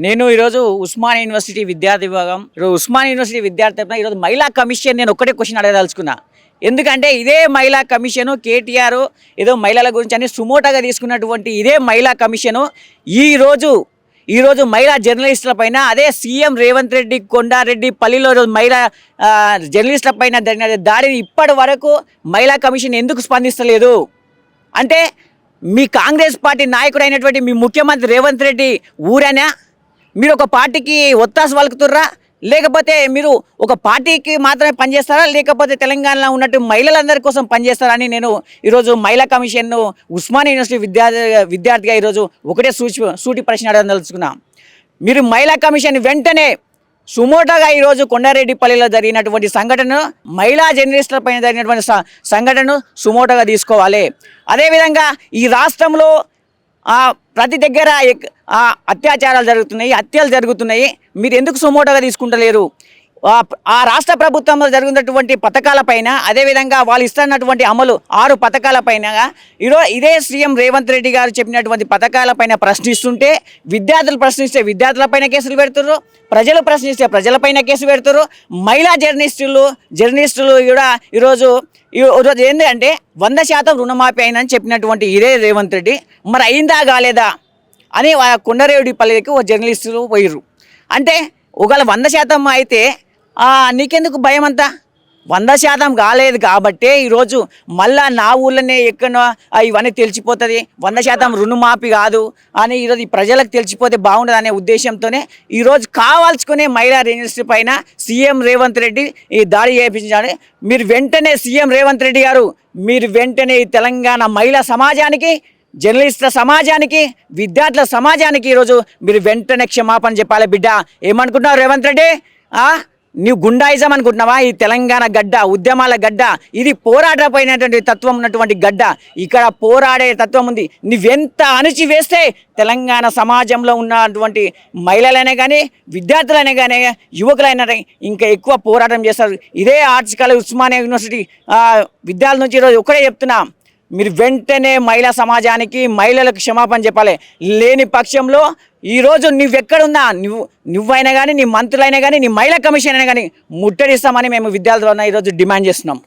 నేను ఈరోజు ఉస్మానియా యూనివర్సిటీ విద్యార్థి విభాగం ఉస్మానియా యూనివర్సిటీ విద్యార్థి తరపున ఈరోజు మహిళా కమిషన్ నేను ఒక్కటే క్వశ్చన్ అడగదలుచుకున్నా. ఎందుకంటే ఇదే మహిళా కమిషను కేటీఆర్ ఏదో మహిళల గురించి అని సుమోటగా తీసుకున్నటువంటి ఇదే మహిళా కమిషను ఈరోజు మహిళా జర్నలిస్టుల పైన అదే సీఎం రేవంత్ రెడ్డి కొండారెడ్డి పల్లిలో మహిళా జర్నలిస్టుల పైన జరిగిన దాడిని ఇప్పటి వరకు మహిళా కమిషన్ ఎందుకు స్పందిస్తలేదు? అంటే మీ కాంగ్రెస్ పార్టీ నాయకుడు అయినటువంటి మీ ముఖ్యమంత్రి రేవంత్ రెడ్డి ఊరేనా? మీరు ఒక పార్టీకి ఒత్తాసు పలుకుతుర్రా, లేకపోతే మీరు ఒక పార్టీకి మాత్రమే పనిచేస్తారా, లేకపోతే తెలంగాణలో ఉన్నట్టు మహిళలందరి కోసం పనిచేస్తారా అని నేను ఈరోజు మహిళా కమిషన్ను ఉస్మానియా యూనివర్సిటీ విద్యార్థిగా ఈరోజు ఒకటే సూటి ప్రశ్న అడగదలుచుకున్నాం. మీరు మహిళా కమిషన్ వెంటనే సుమోటోగా ఈరోజు కొండారెడ్డిపల్లిలో జరిగినటువంటి సంఘటన, మహిళా జర్నలిస్టుల పైన జరిగినటువంటి సంఘటనను సుమోటోగా తీసుకోవాలి. అదేవిధంగా ఈ రాష్ట్రంలో ప్రతి దగ్గర అత్యాచారాలు జరుగుతున్నాయి, హత్యలు జరుగుతున్నాయి. మీరు ఎందుకు సుమోటోగా తీసుకుంటలేరు? ఆ రాష్ట్ర ప్రభుత్వంలో జరుగుతున్నటువంటి పథకాలపైన, అదేవిధంగా వాళ్ళు ఇస్తున్నటువంటి అమలు 6 పథకాలపైన ఇదే సీఎం రేవంత్ రెడ్డి గారు చెప్పినటువంటి పథకాలపైన ప్రశ్నిస్తుంటే విద్యార్థులు ప్రశ్నిస్తే విద్యార్థులపైన కేసులు పెడుతున్నారు, ప్రజలు ప్రశ్నిస్తే ప్రజలపైన కేసు పెడుతున్నారు. మహిళా జర్నలిస్టులు కూడా ఈరోజు ఏంటంటే 100% రుణమాఫీ అయిందని చెప్పినటువంటి ఇదే రేవంత్ రెడ్డి మరి అయిందా కాలేదా అని కొండారెడ్డిపల్లికి ఓ జర్నలిస్టులు పోయిర్రు. అంటే ఒకవేళ 100% అయితే నీకెందుకు భయం అంతా? 100% కాలేదు కాబట్టే ఈరోజు మళ్ళా నా ఊళ్ళోనే ఎక్కడో ఇవన్నీ తెలిసిపోతుంది, 100% రుణమాఫీ కాదు అని ఈరోజు ఈ ప్రజలకు తెలిసిపోతే బాగుండదు అనే ఉద్దేశంతోనే ఈరోజు కావాల్సుకునే మహిళా జర్నలిస్టు పైన సీఎం రేవంత్ రెడ్డి ఈ దాడి చేయించాడు. మీరు వెంటనే సీఎం రేవంత్ రెడ్డి గారు మీరు వెంటనే ఈ తెలంగాణ మహిళా సమాజానికి, జర్నలిస్టుల సమాజానికి, విద్యార్థుల సమాజానికి ఈరోజు మీరు వెంటనే క్షమాపణ చెప్పాలి. బిడ్డ ఏమనుకుంటున్నావు రేవంత్ రెడ్డి? నీవు గుండాయిజం అనుకుంటున్నావా? ఈ తెలంగాణ గడ్డ ఉద్యమాల గడ్డ, ఇది పోరాటపోయినటువంటి తత్వం ఉన్నటువంటి గడ్డ. ఇక్కడ పోరాడే తత్వం ఉంది. నువ్వెంత అణిచివేస్తే తెలంగాణ సమాజంలో ఉన్నటువంటి మహిళలైనా కానీ, విద్యార్థులైనా కానీ, యువకులైనా ఇంకా ఎక్కువ పోరాటం చేస్తారు. ఇదే ఆర్ట్స్ కాలేజ్ ఉస్మానియా యూనివర్సిటీ విద్యార్థుల నుంచి ఈరోజు ఒకటే చెప్తున్నా, మీరు వెంటనే మహిళా సమాజానికి, మహిళలకు క్షమాపణ చెప్పాలి. లేని పక్షంలో ఈరోజు నువ్వెక్కడున్నా నువ్వైనా కానీ, నీ మంత్రులైనా కానీ, నీ మహిళా కమిషన్ అయినా కానీ ముట్టడిస్తామని మేము విద్యార్థులన్నా ఈరోజు డిమాండ్ చేస్తున్నాం.